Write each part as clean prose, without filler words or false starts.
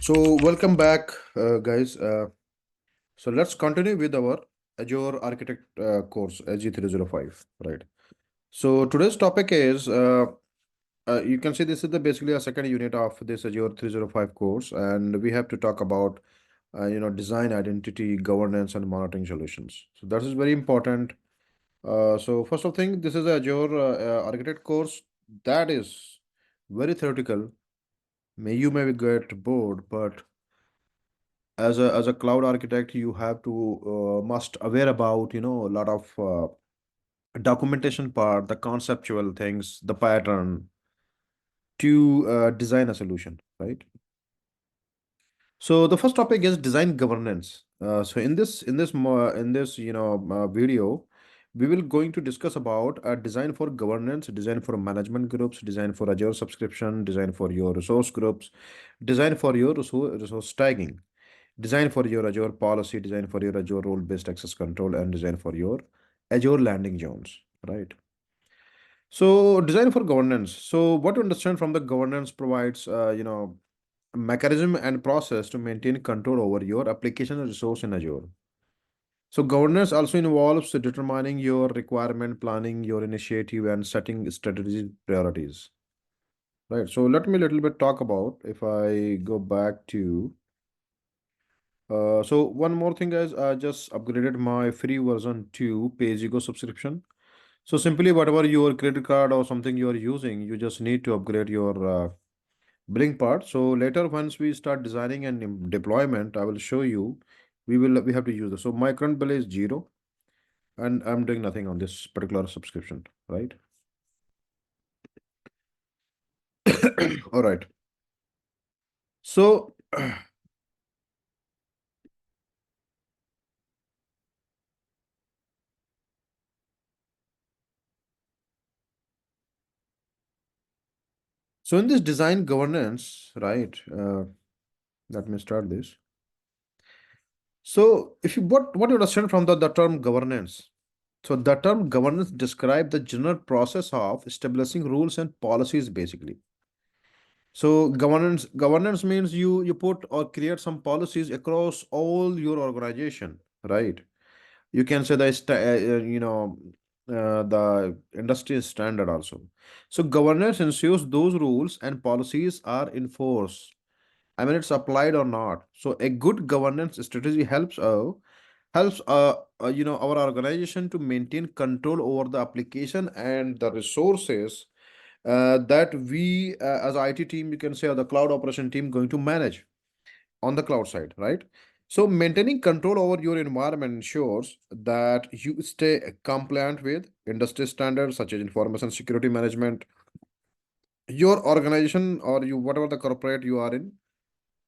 So welcome back, guys. So let's continue with our Azure Architect course, AG305, right? So today's topic is, you can see this is the basically a second unit of this Azure 305 course, and we have to talk about, design, identity, governance, and monitoring solutions. So that is very important. So first of thing, this is Azure Architect course that is very theoretical. You may get bored, but as a cloud architect you have to must aware about a lot of documentation part, the conceptual things, the pattern to design a solution, right? So the first topic is design governance. So in this video, we will going to discuss about design for governance, design for management groups, design for Azure subscription, design for your resource groups, design for your resource tagging, design for your Azure policy, design for your Azure role-based access control, and design for your Azure landing zones, right? So design for governance. So what to understand from the governance provides, mechanism and process to maintain control over your application and resource in Azure. So governance also involves determining your requirement, planning your initiative, and setting strategic priorities. Right. So let me a little bit talk about if I go back to so one more thing, guys, I just upgraded my free version to pay-as-you-go subscription. So simply whatever your credit card or something you are using, you just need to upgrade your billing part. So later, once we start designing and deployment, I will show you. We have to use this. So my current bill is 0, and I'm doing nothing on this particular subscription, right? All right. So so in this design governance, right? Let me start this. So if you what you understand from the term governance? So the term governance describes the general process of establishing rules and policies basically. So governance means you put or create some policies across all your organization, right? You can say the industry standard also. So governance ensures those rules and policies are enforced. I mean, it's applied or not. So a good governance strategy helps our organization to maintain control over the application and the resources that we as IT team, you can say, or the cloud operation team going to manage on the cloud side, right? So maintaining control over your environment ensures that you stay compliant with industry standards such as information security management, your organization or you whatever the corporate you are in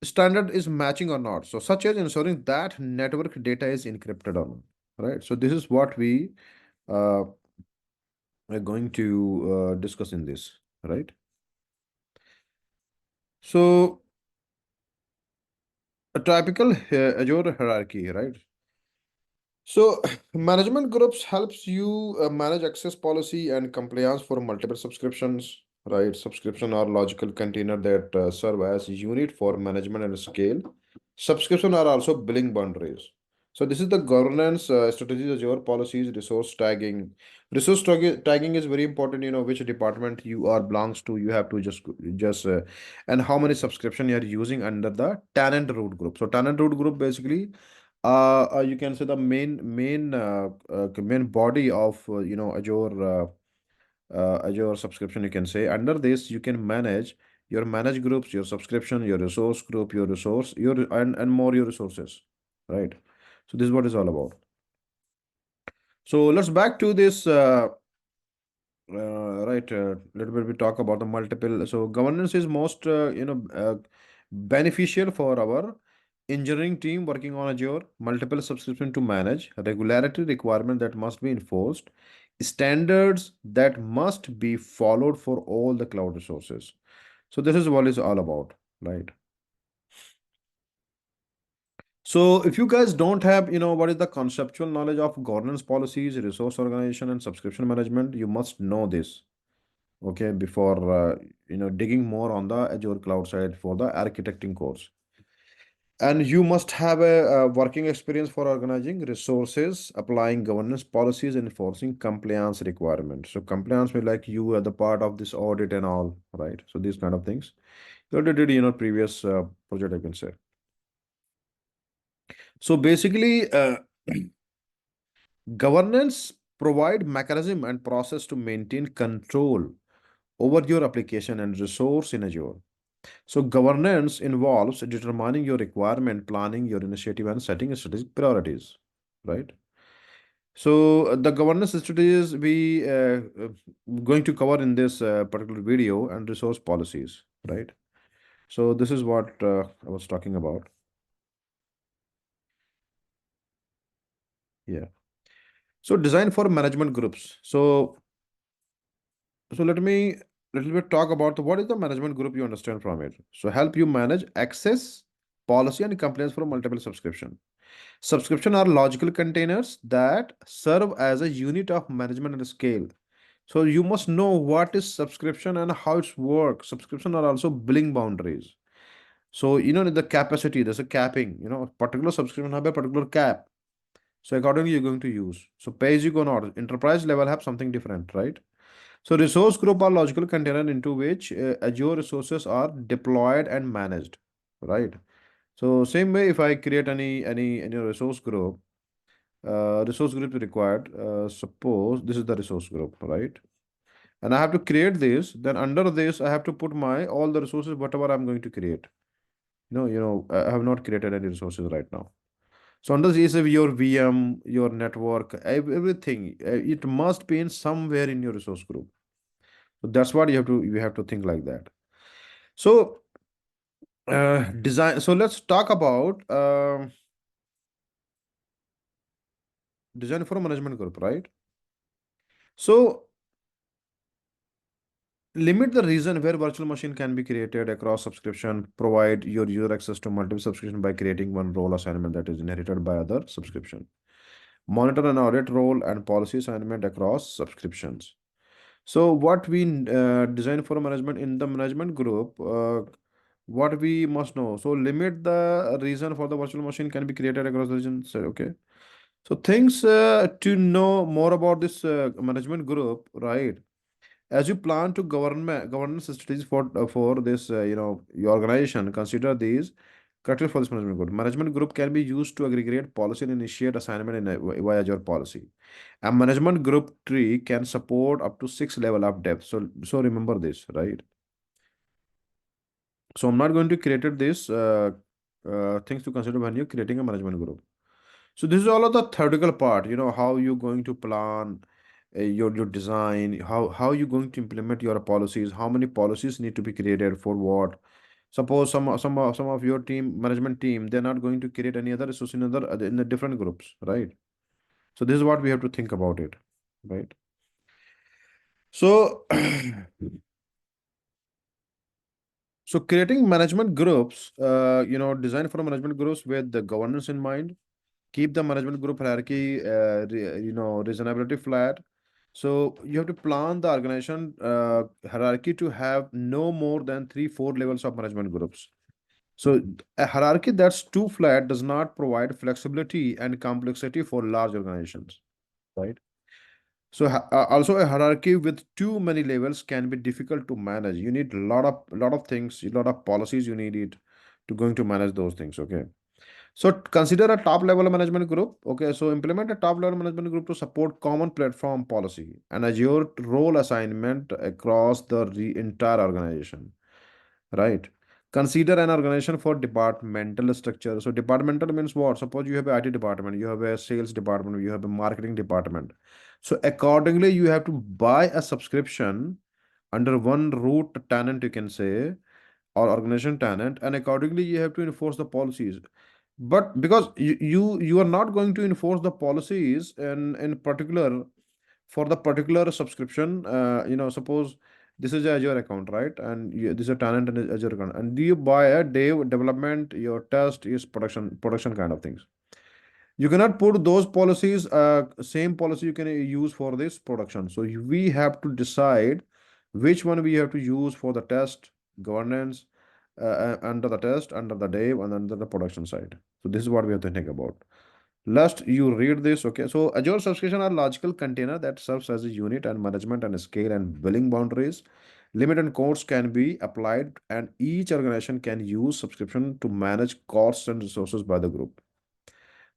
standard is matching or not. So such as ensuring that network data is encrypted or not, right? So this is what we uh, are going to discuss in this, right? So a typical Azure hierarchy, right? So management groups helps you manage access policy and compliance for multiple subscriptions, right? Subscription are logical container that serve as unit for management and scale. Subscription are also billing boundaries. So this is the governance strategies, as your policies, resource tagging. Tagging is very important. You know which department you are belongs to. You have to just and how many subscription you are using under the tenant root group. So tenant root group basically you can say the main body of Azure subscription. You can say under this you can manage your manage groups, your subscription, your resource group, your resource, your and more your resources, right? So this is what it's all about. So let's back to this. Right, little bit we talk about the multiple. So governance is most beneficial for our engineering team working on Azure. Multiple subscription to manage, regularity requirement that must be enforced, standards that must be followed for all the cloud resources. So this is what it's all about, right? So if you guys don't have, what is the conceptual knowledge of governance policies, resource organization, and subscription management, you must know this, okay, before digging more on the Azure cloud side for the architecting course. And you must have a working experience for organizing resources, applying governance policies, and enforcing compliance requirements. So compliance will like you are the part of this audit and all, right? So these kind of things. You already did, previous project, I can say. So basically, governance provide mechanism and process to maintain control over your application and resource in Azure. So governance involves determining your requirement, planning your initiative, and setting strategic priorities, right? So the governance strategies we going to cover in this particular video and resource policies, right? So this is what I was talking about. Yeah. So design for management groups. So let me little bit talk about what is the management group you understand from it. So help you manage access, policy, and compliance for multiple subscription. Subscription are logical containers that serve as a unit of management and scale. So you must know what is subscription and how it's work. Subscription are also billing boundaries. So the capacity, there's a capping. Particular subscription have a particular cap. So accordingly, you're going to use. So pay as you go not. Enterprise level have something different, right? So resource group are logical container into which Azure resources are deployed and managed, right? So same way, if I create any resource group required. Suppose this is the resource group, right? And I have to create this. Then under this, I have to put my all the resources whatever I'm going to create. I have not created any resources right now. So under this, if your VM, your network, everything, it must be in somewhere in your resource group. So that's what you have to think like that. So design. So let's talk about design for a management group, right? So limit the region where virtual machine can be created across subscription. Provide your user access to multiple subscription by creating one role assignment that is inherited by other subscription. Monitor and audit role and policy assignment across subscriptions. So what we design for management in the management group, what we must know. So limit the reason for the virtual machine can be created across the region. So, okay. So things to know more about this management group, right? As you plan to governance strategies for this, your organization, consider these criteria for this management group. Management group can be used to aggregate policy and initiate assignment in via your policy. A management group tree can support up to 6 level of depth. So remember this, right? So I'm not going to create this things to consider when you're creating a management group. So this is all of the theoretical part, how you're going to plan your design, how you're going to implement your policies, how many policies need to be created for what. Suppose some of your team management team, they're not going to create any other resource in the different groups, right? So this is what we have to think about it, right? So so creating management groups, design for management groups with the governance in mind. Keep the management group hierarchy, reasonability flat. So you have to plan the organization hierarchy to have no more than 3-4 levels of management groups. So a hierarchy that's too flat does not provide flexibility and complexity for large organizations, right? So also a hierarchy with too many levels can be difficult to manage. You need a lot of things, a lot of policies you need it to going to manage those things. Okay. So consider a top level management group. Okay, so implement a top level management group to support common platform policy and Azure role assignment across the entire organization. Right. Consider an organization for departmental structure. So departmental means what? Suppose you have a IT department, you have a sales department, you have a marketing department. So accordingly, you have to buy a subscription under one root tenant, you can say, or organization tenant, and accordingly you have to enforce the policies. But because you are not going to enforce the policies in particular for the particular subscription, suppose this is a Azure account, right? And this is a tenant and Azure account, and do you buy a dev development, your test is production kind of things. You cannot put those policies, same policy you can use for this production. So we have to decide which one we have to use for the test governance, under the test, under the dev, and under the production side. So this is what we have to think about. Last, you read this, okay? So Azure subscription are logical container that serves as a unit and management and scale and billing boundaries. Limit and codes can be applied, and each organization can use subscription to manage costs and resources by the group.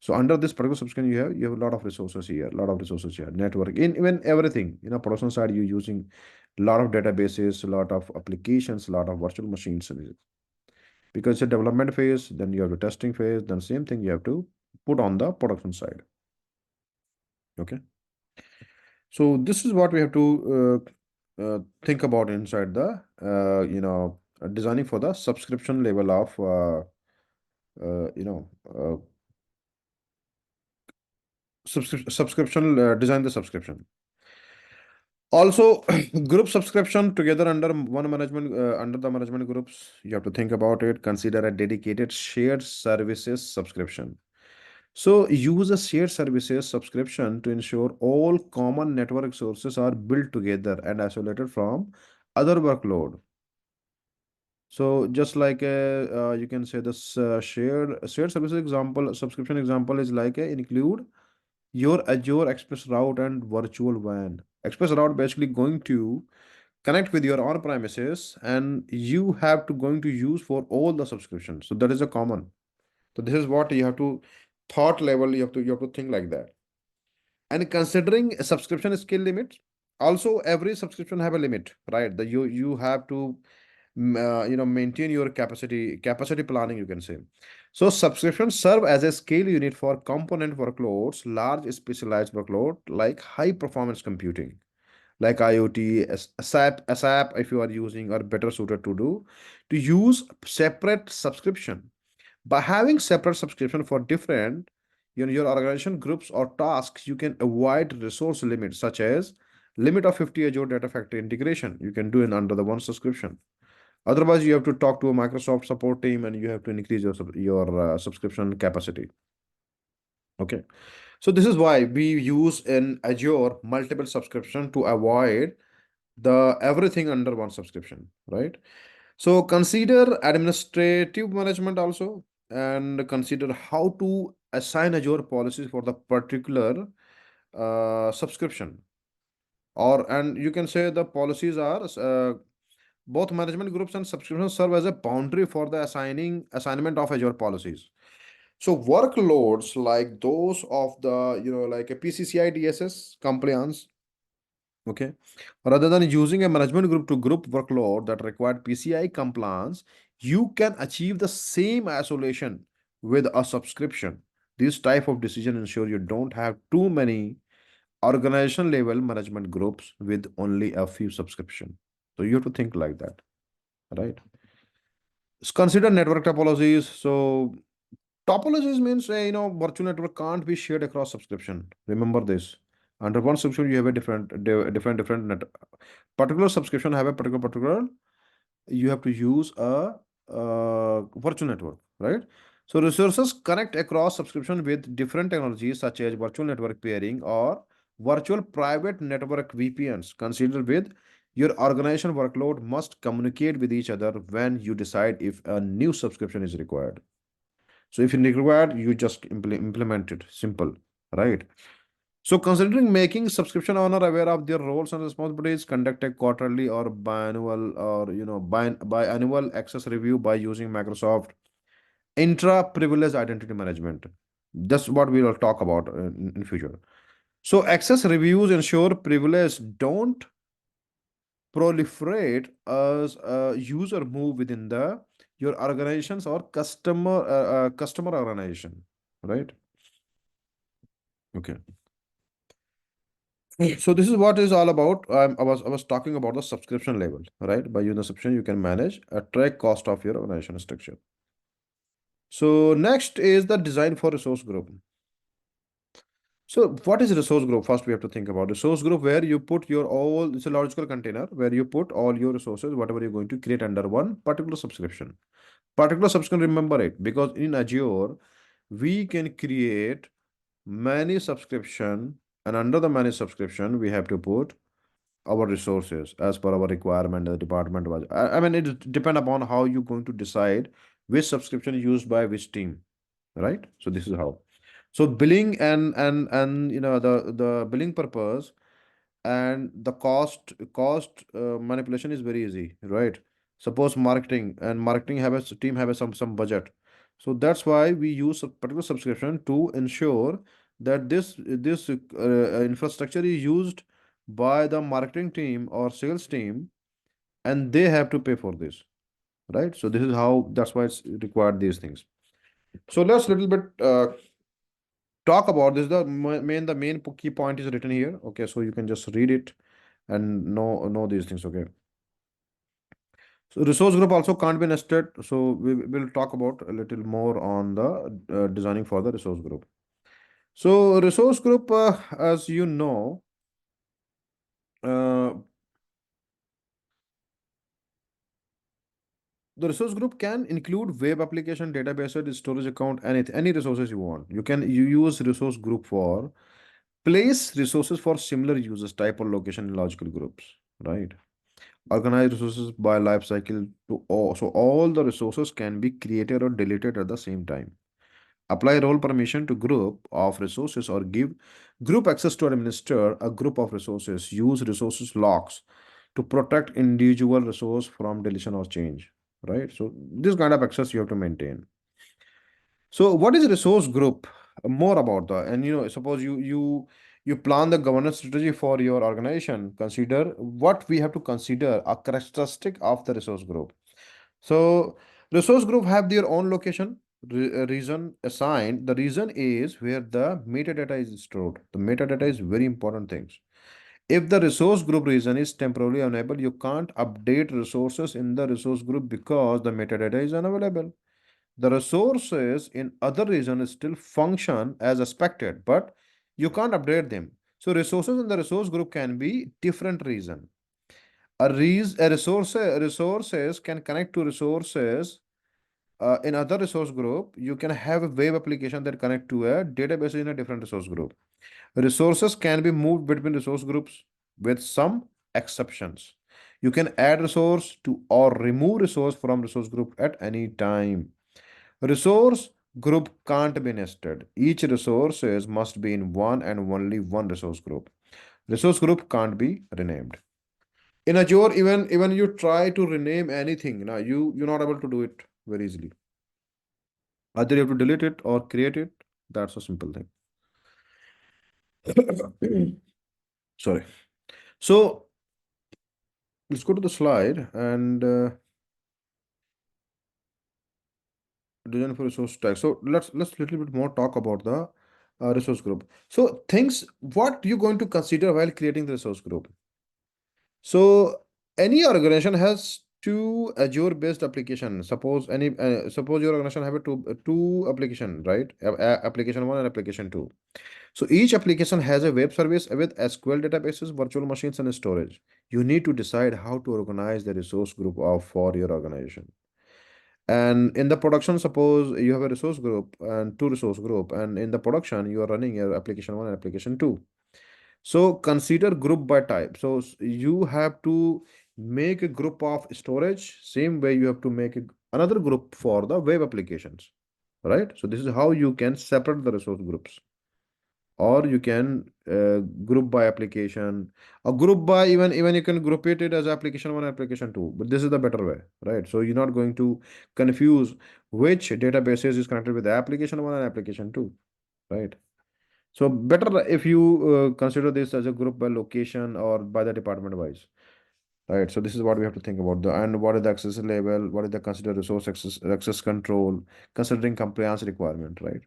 So under this particular subscription, you have a lot of resources here, a lot of resources here, network, in even everything. Production side, you're using a lot of databases, a lot of applications, a lot of virtual machines, because it's a development phase, then you have the testing phase, then same thing you have to put on the production side. Okay. So this is what we have to think about inside the designing for the subscription level of uh, you know uh, subscription, design the subscription. Also, group subscription together under one management, under the management groups, you have to think about it. Consider a dedicated shared services subscription. So use a shared services subscription to ensure all common network resources are built together and isolated from other workload. So just like you can say this shared services example, subscription example is like include your Azure Express route and virtual WAN. Express route basically going to connect with your on premises, and you have to going to use for all the subscriptions. So that is a common. So this is what you have to thought level. You have to think like that. And considering a subscription skill limit, also every subscription have a limit, right? The you have to maintain your capacity planning, you can say. So subscriptions serve as a scale unit for component workloads, large specialized workload like high performance computing, like IoT, SAP, if you are using, are better suited to use separate subscription. By having separate subscription for different your organization groups or tasks, you can avoid resource limits, such as limit of 50 Azure Data Factory integration. You can do it under the one subscription. Otherwise, you have to talk to a Microsoft support team, and you have to increase your subscription capacity. Okay. So this is why we use in Azure multiple subscription to avoid the everything under one subscription, right? So consider administrative management also, and consider how to assign Azure policies for the particular subscription. Or and you can say the policies are both management groups and subscriptions serve as a boundary for the assignment of Azure policies. So workloads like those of the like a PCCI DSS compliance. Okay. Rather than using a management group to group workload that required PCI compliance, you can achieve the same isolation with a subscription. This type of decision ensure you don't have too many organization level management groups with only a few subscription. So you have to think like that, right? Consider network topologies. So topologies means virtual network can't be shared across subscription. Remember this. Under one subscription, you have a different net. Particular subscription have a particular. You have to use a virtual network, right? So resources connect across subscription with different technologies such as virtual network pairing or virtual private network VPNs. Consider with your organization workload must communicate with each other when you decide if a new subscription is required. So if you required, you just implement it. Simple, right? So considering making subscription owner aware of their roles and responsibilities, conduct a quarterly or biannual or biannual access review by using Microsoft intra privilege identity management. That's what we will talk about in future. So access reviews ensure privilege don't proliferate as a user move within the your organizations or customer organization, right? Okay. So this is what is all about. I was talking about the subscription level, right? By using the subscription, you can manage a track cost of your organization structure. So next is the design for resource group. So what is resource group? First, we have to think about resource group where you put your all. It's a logical container where you put all your resources, whatever you're going to create under one particular subscription. Particular subscription, remember it, because in Azure we can create many subscription, and under the many subscription we have to put our resources as per our requirement, the department was. I mean, it depend upon how you're going to decide which subscription is used by which team, right? So this is how. So billing and the billing purpose and the cost manipulation is very easy, right? Suppose marketing have a team have a some budget, so that's why we use a particular subscription to ensure that this infrastructure is used by the marketing team or sales team, and they have to pay for this, right? So this is how, that's why it's required these things. So let's little bit talk about this. The main key point is written here, okay? So you can just read it and know these things, okay? So resource group also can't be nested. So we will talk about a little more on the designing for the resource group. So resource group, as you know, uh, the resource group can include web application, databases, storage account, any resources you want. You use resource group for place resources for similar users, type or location in logical groups, right? Organize resources by life cycle to all, so all the resources can be created or deleted at the same time. Apply role permission to group of resources or give group access to administer a group of resources. Use resources locks to protect individual resource from deletion or change, right? So this kind of access you have to maintain. So what is a resource group? More about that. And suppose you plan the governance strategy for your organization. Consider what we have to consider a characteristic of the resource group. So resource group have their own location, reason assigned. The reason is where the metadata is stored. The metadata is very important things. If the resource group region is temporarily unable, you can't update resources in the resource group because the metadata is unavailable. The resources in other regions still function as expected, but you can't update them. So resources in the resource group can be different reason. Resources can connect to resources in other resource group. You can have a web application that connect to a database in a different resource group. Resources can be moved between resource groups with some exceptions. You can add resource to or remove resource from resource group at any time. Resource group can't be nested. Each resources must be in one and only one resource group. Resource group can't be renamed. In Azure, even you try to rename anything, now you're not able to do it very easily. Either you have to delete it or create it. That's a simple thing. Sorry. So let's go to the slide and design for resource tag. So let's little bit more talk about the resource group. So things what you going to consider while creating the resource group. So any organization has two Azure based application. Suppose your organization have a two application, right? Application one and application two. So each application has a web service with SQL databases, virtual machines, and storage. You need to decide how to organize the resource group of for your organization. And in the production, suppose you have a resource group and two resource group, and in the production you are running your application one and application two. So consider group by type. So you have to make a group of storage, same way you have to make another group for the web applications, right? So this is how you can separate the resource groups, or you can group by application, or group by even you can group it as application one, application two. But this is the better way, right? So you're not going to confuse which databases is connected with the application one and application two, right? So better if you consider this as a group by location or by the department wise, right? So this is what we have to think about. And what is the access level? What is the consider resource access control, considering compliance requirement, right?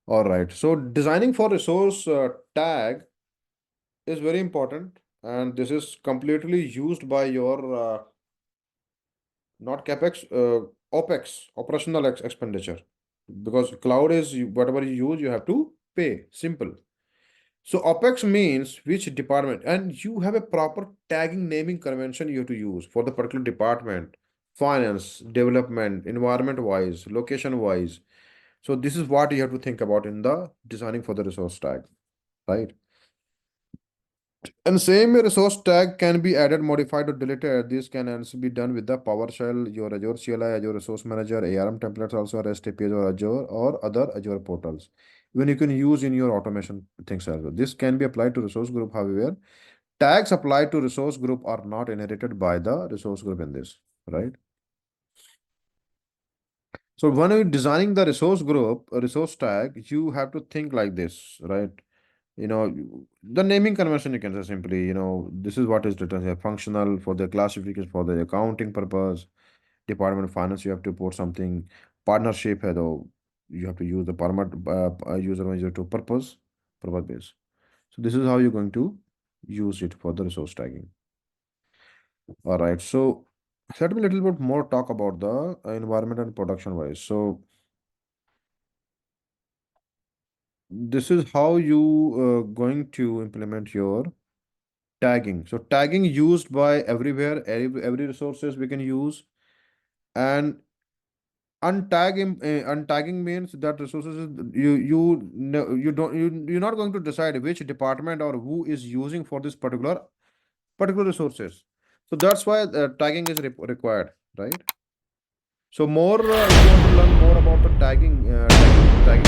All right. So designing for resource tag is very important, and this is completely used by your not capex, opex, operational expenditure, because cloud is whatever you use, you have to pay. Simple. So OPEX means which department, and you have a proper tagging naming convention you have to use for the particular department, finance, development, environment wise, location wise. So this is what you have to think about in the designing for the resource tag. right? And same resource tag can be added, modified, or deleted. This can also be done with the PowerShell, your Azure CLI, Azure Resource Manager, ARM templates, also REST APIs or Azure or other Azure portals. Even you can use in your automation things as well. This can be applied to resource group, however. Tags applied to resource group are not inherited by the resource group in this, right? So when you're designing the resource group, a resource tag, you have to think like this, right? The naming convention, you can say simply, this is what is written here: functional for the classification, for the accounting purpose, department of finance, you have to put something. Partnership है तो you have to use the permit user manager to purpose base. So this is how you're going to use it for the resource tagging. All right, so let me a little bit more talk about the environment and production wise. So this is how you going to implement your tagging. So tagging used by everywhere, every resources we can use. And untagging means that resources you don't you're not going to decide which department or who is using for this particular resources. So that's why tagging is required, right? So more if you want to learn more about the tagging, just tag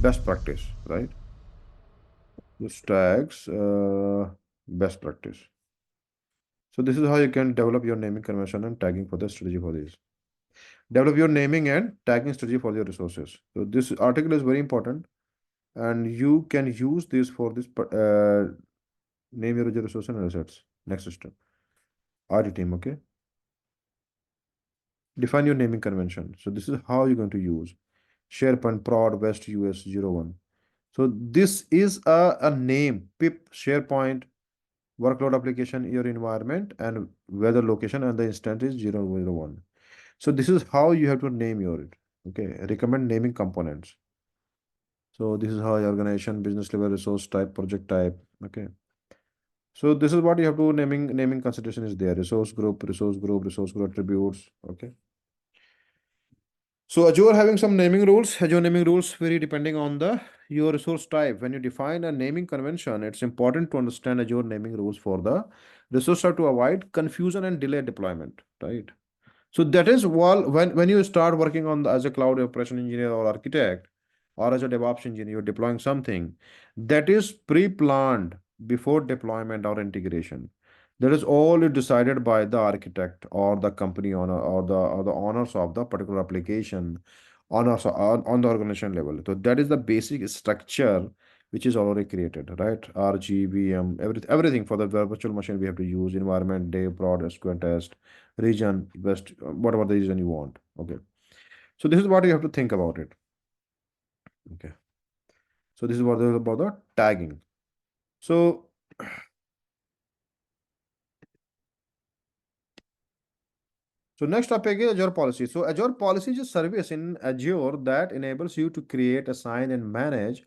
best practice, right? This tags best practice. So this is how you can develop your naming convention and tagging for the strategy for this. Develop your naming and tagging strategy for your resources. So this article is very important, and you can use this for this name your resource and assets. Next step, RT team. Okay, define your naming convention. So this is how you're going to use SharePoint prod west US 01. So this is a name pip SharePoint workload application your environment and weather location, and the instance is 001. So this is how you have to name your it. Okay, recommend naming components. So this is how your organization, business level, resource type, project type. Okay. So this is what you have to naming consideration is there. Resource group attributes. Okay. So Azure having some naming rules. Azure naming rules vary depending on the your resource type. When you define a naming convention, it's important to understand Azure naming rules for the resource type to avoid confusion and delay deployment. Right. So that is when you start working on as a cloud operation engineer or architect or as a DevOps engineer, you're deploying something that is pre-planned before deployment or integration. That is all decided by the architect or the company owner or the owners of the particular application on the organization level. So that is the basic structure which is already created, right? RGVM, everything for the virtual machine we have to use environment, dev, prod, SQL test, region, best, whatever the region you want. Okay. So this is what you have to think about it. Okay. So this is what is about the tagging. So next topic is Azure policy. So Azure policy is a service in Azure that enables you to create, assign, and manage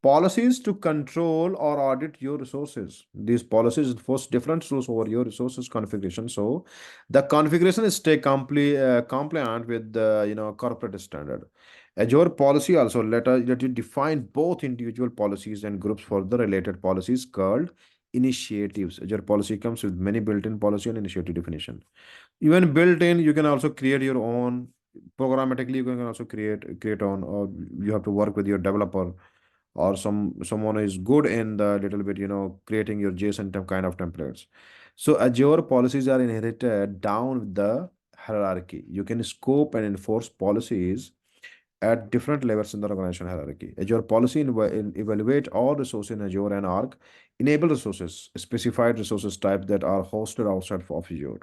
policies to control or audit your resources. These policies enforce different rules over your resources configuration. So the configuration is stay compliant with the corporate standard. Azure policy also let you define both individual policies and groups for the related policies called initiatives. Azure policy comes with many built-in policy and initiative definition. Even built-in, you can also create your own programmatically. You can also create on, or you have to work with your developer or someone is good in the little bit creating your JSON kind of templates. So Azure policies are inherited down the hierarchy. You can scope and enforce policies at different levels in the organization hierarchy. Azure policy evaluate all resources in Azure and Arc, enable resources, specified resources type that are hosted outside of Azure.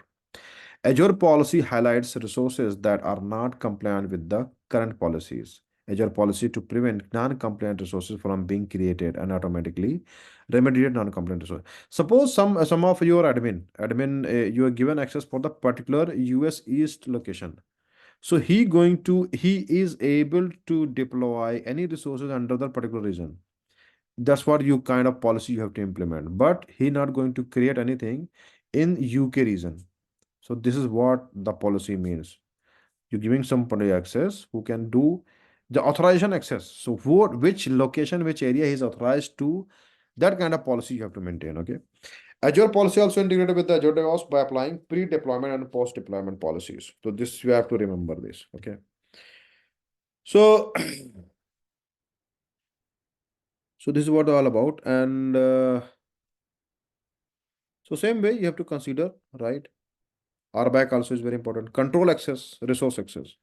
Azure policy highlights resources that are not compliant with the current policies. Azure policy to prevent non-compliant resources from being created and automatically remediate non-compliant resources. Suppose some of your admin you are given access for the particular US East location. So he is able to deploy any resources under the particular region. That's what you kind of policy you have to implement. But he not going to create anything in UK region. So this is what the policy means. You're giving somebody access who can do the authorization access. So what, which location, which area he is authorized to, that kind of policy you have to maintain. Okay. Azure policy also integrated with the Azure DevOps by applying pre-deployment and post-deployment policies. So this you have to remember this. Okay. So so this is what all about. And so same way you have to consider, right? RBAC also is very important. Control access, resource access.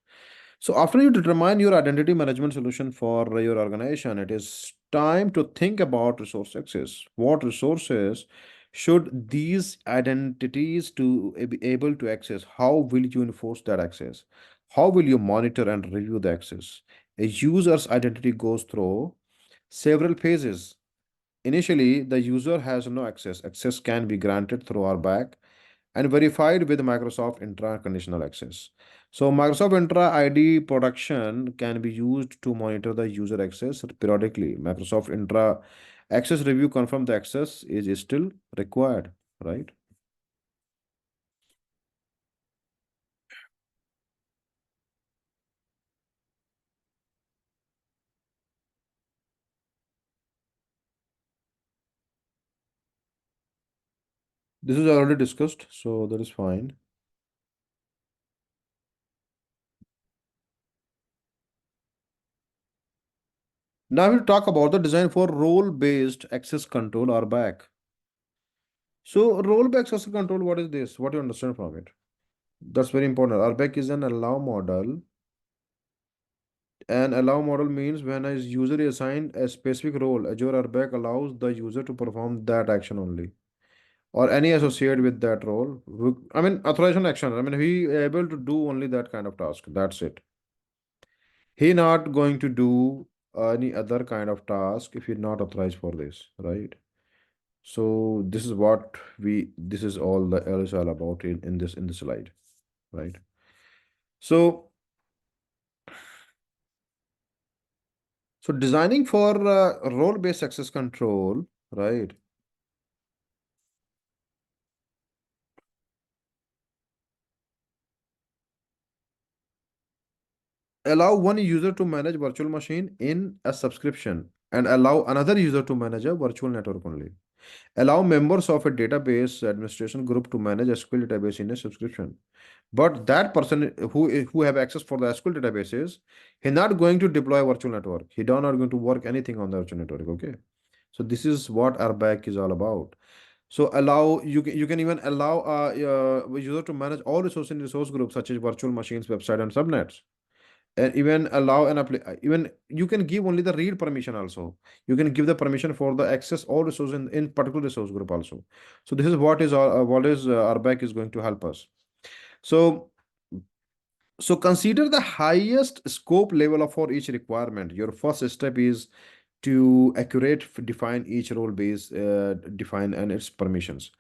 So after you determine your identity management solution for your organization, it is time to think about resource access. What resources should these identities to be able to access? How will you enforce that access? How will you monitor and review the access? A user's identity goes through several phases. Initially, the user has no access. Access can be granted through RBAC and verified with Microsoft Intra conditional access. So Microsoft Intra ID production can be used to monitor the user access periodically. Microsoft Intra access review confirm the access is still required, right? This is already discussed, so that is fine. Now we'll talk about the design for role-based access control or back. So role-based access control, what is this? What do you understand from it? That's very important. RBAC is an allow model. An allow model means when a user is assigned a specific role, Azure RBAC allows the user to perform that action only, or any associated with that role. I mean, authorization action. I mean, he able to do only that kind of task. That's it. He not going to do any other kind of task if he's not authorized for this, right? So this is what we. This is all the L is all about in this slide, right? So so designing for role-based access control, right? Allow one user to manage virtual machine in a subscription and allow another user to manage a virtual network only. Allow members of a database administration group to manage SQL database in a subscription. But that person who have access for the SQL databases, he not going to deploy virtual network. He not going to work anything on the virtual network. Okay. So this is what RBAC is all about. So allow you can even allow a user to manage all resources in resource groups such as virtual machines, website, and subnets, and even allow an even you can give only the read permission also. You can give the permission for the access all resources in particular resource group also. So this is what is RBAC is going to help us. So so consider the highest scope level of for each requirement. Your first step is to accurate define each role base define and its permissions.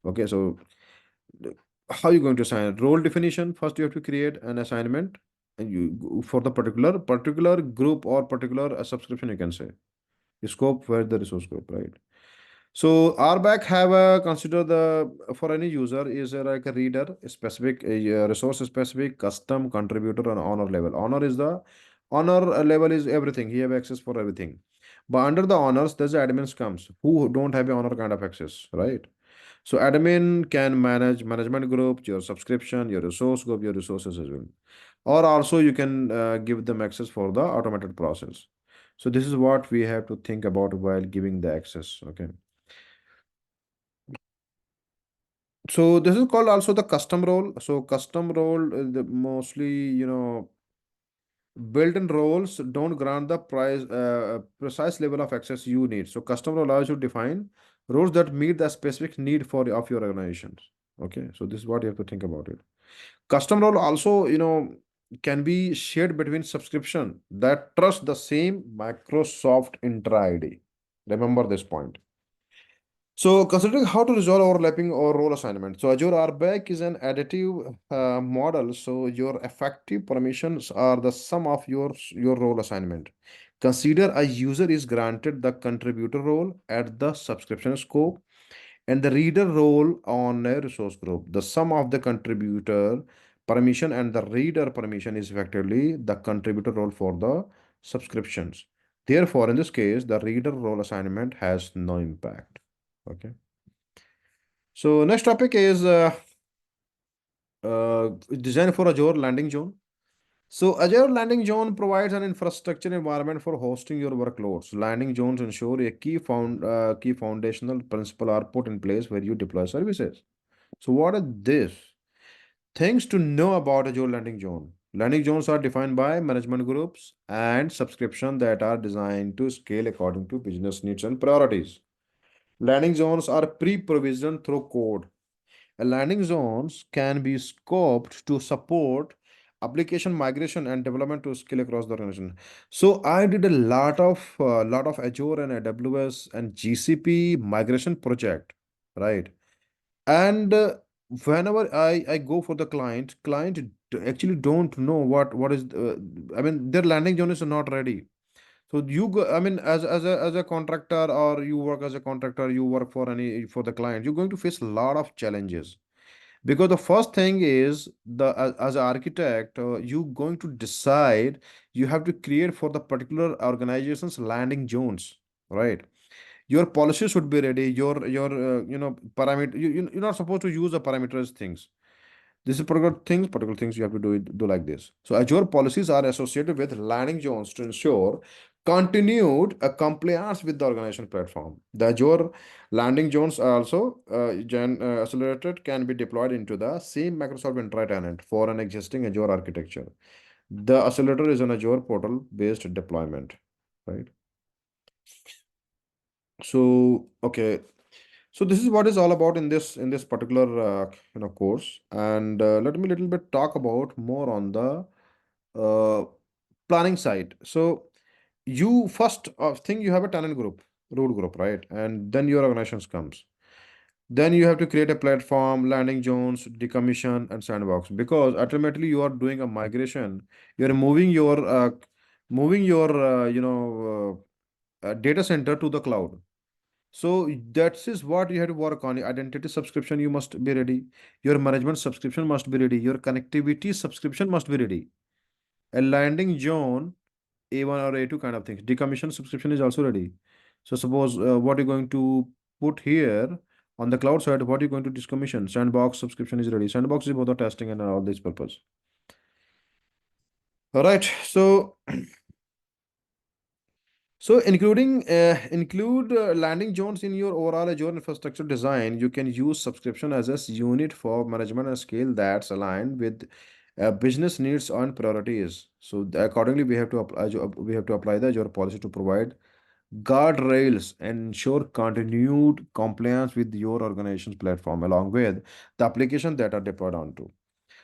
Okay, so how are you going to assign role definition? First you have to create an assignment, and you for the particular group or particular subscription, you can say scope where the resource group, right? So RBAC have a consider the for any user is like a reader, a specific resource specific, custom, contributor, and honor level. Honor level is everything. He have access for everything. But under the honors, there's admins comes who don't have a honor kind of access, right? So admin can manage management group, your subscription, your resource group, your resources as well. Or also you can give them access for the automated process. So this is what we have to think about while giving the access. Okay. So this is called also the custom role. So custom role, the mostly, built-in roles don't grant the precise level of access you need. So custom role allows you to define roles that meet the specific need for of your organizations. Okay, so this is what you have to think about it. Custom role also, can be shared between subscription that trust the same Microsoft Intra ID. Remember this point. So, considering how to resolve overlapping or role assignment. So, Azure RBAC is an additive model. So, your effective permissions are the sum of your role assignment. Consider a user is granted the contributor role at the subscription scope and the reader role on a resource group. The sum of the contributor permission and the reader permission is effectively the contributor role for the subscriptions. Therefore, in this case, the reader role assignment has no impact. Okay. So next topic is design for Azure landing zone. So Azure Landing Zone provides an infrastructure environment for hosting your workloads. Landing zones ensure a key foundational principle are put in place where you deploy services. So what are this? Things to know about Azure Landing Zone. Landing zones are defined by management groups and subscription that are designed to scale according to business needs and priorities. Landing zones are pre-provisioned through code. Landing zones can be scoped to support application migration and development to scale across the organization. So I did a lot of Azure and AWS and GCP migration project, right? And whenever I go for the actually don't know what is I mean their landing zone is not ready. So you go, I mean, as a contractor, or you work as a contractor, you work for any for the client, you're going to face a lot of challenges, because the first thing is as an architect, you going to decide, you have to create for the particular organization's landing zones, right? Your policy should be ready, your parameter, you're not supposed to use the parameters things. This is particular things you have to do like this. So Azure policies are associated with landing zones to ensure continued compliance with the organization platform. The Azure landing zones are also accelerated, can be deployed into the same Microsoft intra-tenant for an existing Azure architecture. The accelerator is an Azure portal based deployment, right? So okay, so this is what is all about in this particular course, and let me little bit talk about more on the uh, planning side. So you first thing, you have a tenant group, root group, right? And then your organizations comes. Then you have to create a platform, landing zones, decommission, and sandbox, because ultimately you are doing a migration. You're moving your data center to the cloud. So that is what you have to work on. Identity subscription, you must be ready. Your management subscription must be ready. Your connectivity subscription must be ready. A landing zone, A1 or A2 kind of things. Decommission subscription is also ready. So suppose what you're going to put here on the cloud side, what you're going to decommission. Sandbox subscription is ready. Sandbox is for the testing and all this purpose. All right. So include landing zones in your overall Azure infrastructure design. You can use subscription as a unit for management and scale that's aligned with business needs and priorities. So accordingly, we have to apply the Azure policy to provide guardrails and ensure continued compliance with your organization's platform, along with the application that are deployed onto.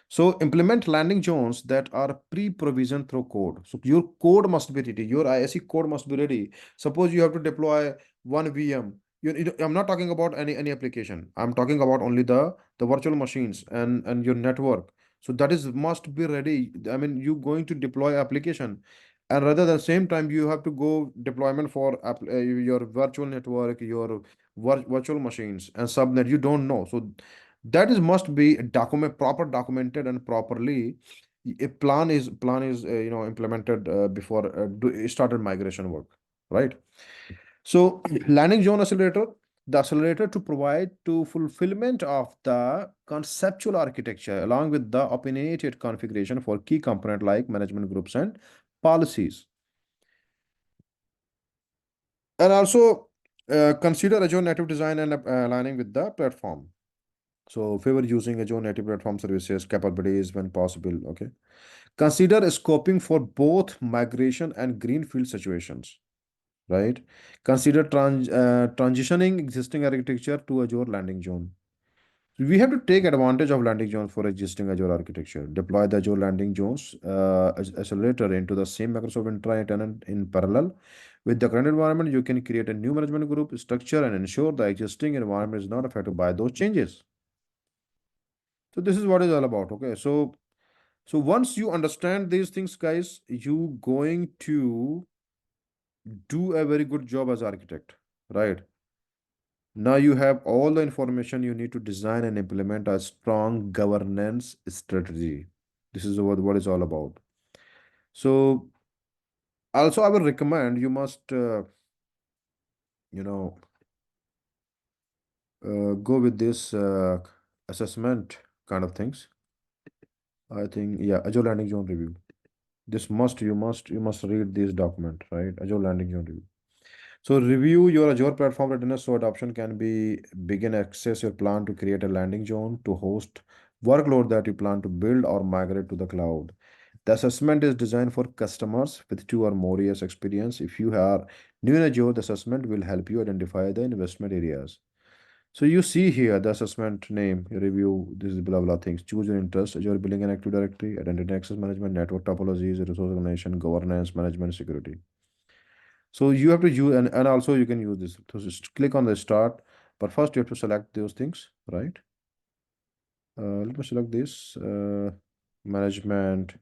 So implement landing zones that are pre-provisioned through code. So your code must be ready. Your ISE code must be ready. Suppose you have to deploy one VM. I'm not talking about any application. I'm talking about only the virtual machines and your network. So that is must be ready. I mean, you going to deploy application, and rather than same time you have to go deployment for your virtual network, your virtual machines and subnet. You don't know. So that is must be proper documented and properly a plan is implemented before started migration work, right? So landing zone accelerator, the accelerator to provide to fulfillment of the conceptual architecture along with the opinionated configuration for key component like management groups and policies. And also consider Azure native design and aligning with the platform. So favor using Azure native platform services capabilities when possible. Okay. Consider scoping for both migration and greenfield situations. Right. Consider transitioning existing architecture to Azure landing zone. We have to take advantage of landing zones for existing Azure architecture. Deploy the Azure landing zones accelerator into the same Microsoft tenant in parallel. With the current environment, you can create a new management group structure and ensure the existing environment is not affected by those changes. So this is what it's all about. Okay. So once you understand these things, guys, you going to do a very good job as architect, right? Now you have all the information you need to design and implement a strong governance strategy. This is what it's all about. So also I will recommend you must you know go with this assessment kind of things. I think, yeah, Azure Landing Zone Review. This must you must read this document, right? Azure Landing Zone Review. So review your Azure platform readiness so adoption can be begin access your plan to create a landing zone to host workload that you plan to build or migrate to the cloud. The assessment is designed for customers with 2 or more years experience. If you are new in Azure, the assessment will help you identify the investment areas. So you see here the assessment name, review, this is blah blah things. Choose your interest, Azure Building and Active Directory, Identity and Access Management, Network Topologies, Resource Organization, Governance, Management, Security. So you have to use, and also you can use this. So just click on the start, but first you have to select those things, right? Let me select this management.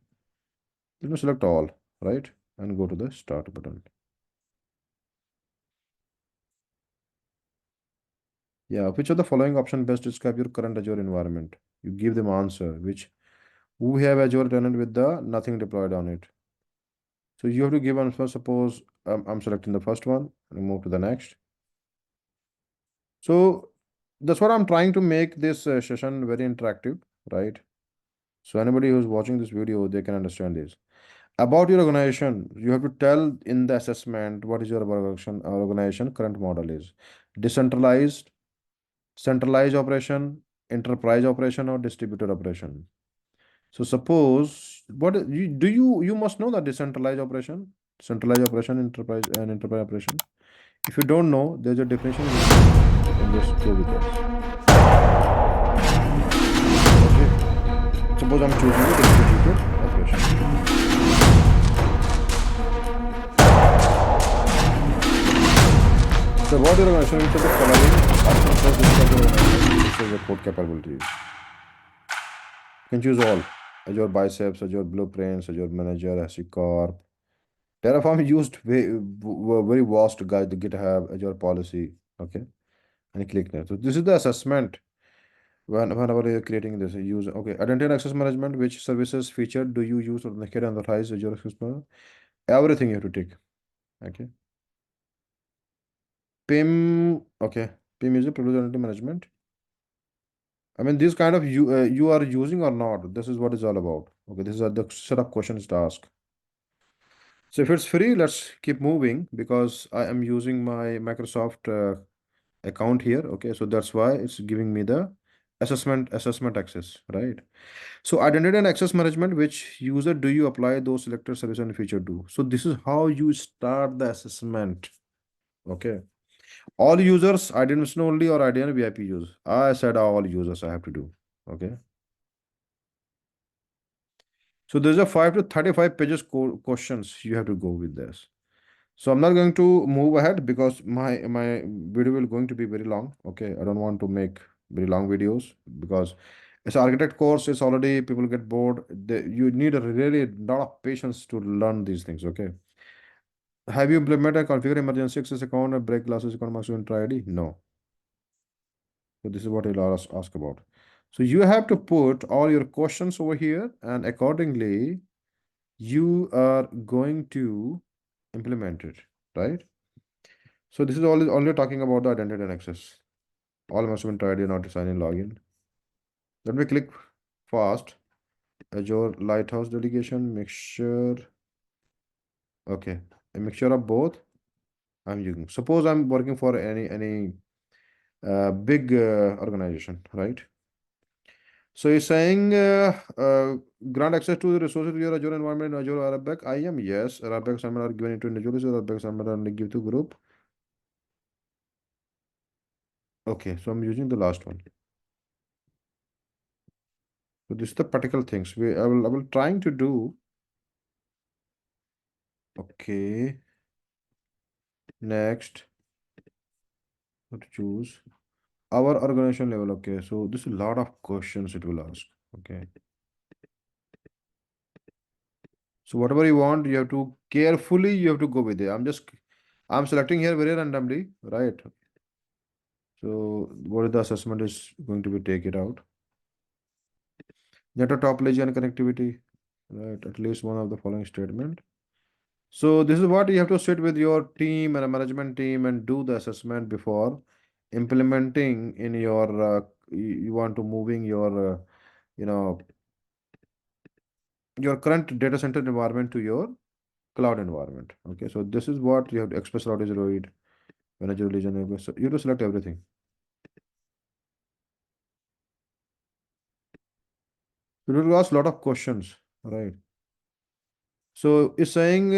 Let me select all, right? And go to the start button. Yeah, which of the following option best describe your current Azure environment? You give them answer, which we have Azure tenant with the nothing deployed on it. So you have to give answer. Suppose I'm selecting the first one and move to the next. So that's what I'm trying to make this session very interactive, right? So anybody who's watching this video, they can understand this. About your organization, you have to tell in the assessment what is your organization current model is. Decentralized, centralized operation, enterprise operation, or distributed operation. So suppose you must know that decentralized operation, centralized operation, enterprise operation. If you don't know, there's a definition in the video. You can just go with this. Okay. Suppose I'm choosing the distributed operation. So what your organization which are the following options for this is the code capabilities. You can choose all. Azure Biceps, Azure Blueprints, Azure Manager, HashiCorp. Terraform used very vast guide, the GitHub, Azure policy. Okay. And click there. So this is the assessment. Whenever you're creating this, you use okay. Identity and access management, which services feature do you use or naked and authorize Azure Access Management? Everything you have to tick. Okay. PIM, okay. PIM is a privileged identity management. I mean, this kind of you are using or not. This is what it's all about. Okay, this is the set of questions to ask. So if it's free, let's keep moving because I am using my Microsoft account here. Okay, so that's why it's giving me the assessment access, right? So identity and access management, which user do you apply those selected service and feature to? So this is how you start the assessment. Okay. All users, identity only or identity VIP use. I said all users I have to do. Okay. So there's a 5 to 35 pages questions you have to go with this. So I'm not going to move ahead because my video will going to be very long. Okay, I don't want to make very long videos because it's architect course. It's already people get bored. You need a really lot of patience to learn these things. Okay. Have you implemented and configured emergency access account and break glasses account maximum try ID? No. So this is what I'll ask about. So you have to put all your questions over here and accordingly you are going to implement it, right? So this is all only talking about the identity and access. All must be tried not to sign in login. Let me click fast. Azure Lighthouse delegation, mixture. Okay, a mixture of both. I'm using. Suppose I'm working for any big organization, right? So you're saying grant access to the resources of your Azure environment in Azure Arabic. I am yes. Arabic assignment are given into individuals. Arabic assignment are only give to group. Okay, so I'm using the last one. So this is the particular things I will trying to do. Okay, next, what to choose our organization level. Okay, so this is a lot of questions it will ask. Okay, so whatever you want, you have to carefully. You have to go with it. I'm just I'm selecting here very randomly, right? So what is the assessment is going to be take it out. Network topology and connectivity, right? At least one of the following statement. So this is what you have to sit with your team and a management team and do the assessment before implementing in your you want to moving you know your current data center environment to your cloud environment. Okay, so this is what you have to express route is read, manager religion. So you have to select everything. It will ask a lot of questions, right? So it's saying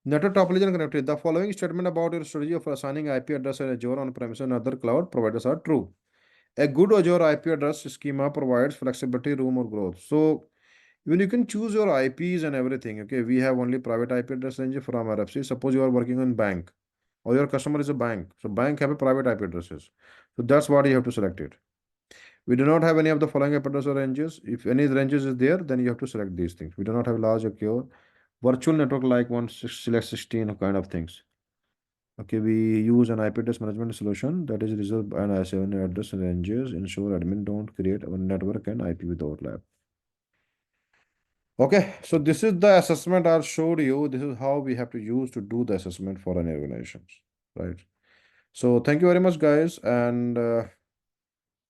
network topology and connectivity. The following statement about your strategy of assigning IP address at Azure on-premise and other cloud providers are true. A good Azure IP address schema provides flexibility, room, or growth. So when you can choose your IPs and everything, okay, we have only private IP address range from RFC. Suppose you are working on bank or your customer is a bank. So bank have a private IP addresses. So that's what you have to select it. We do not have any of the following IP address ranges. If any ranges is there, then you have to select these things. We do not have large or virtual network like select 16 kind of things. Okay, we use an IP address management solution that is reserved and I7 address ranges, ensure admin don't create a network and IP with overlap. Okay, so this is the assessment I showed you. This is how we have to use to do the assessment for an organizations, right? So thank you very much, guys, and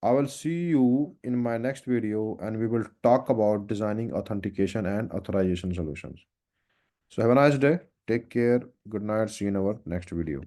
I will see you in my next video, and we will talk about designing authentication and authorization solutions. So have a nice day. Take care. Good night. See you in our next video.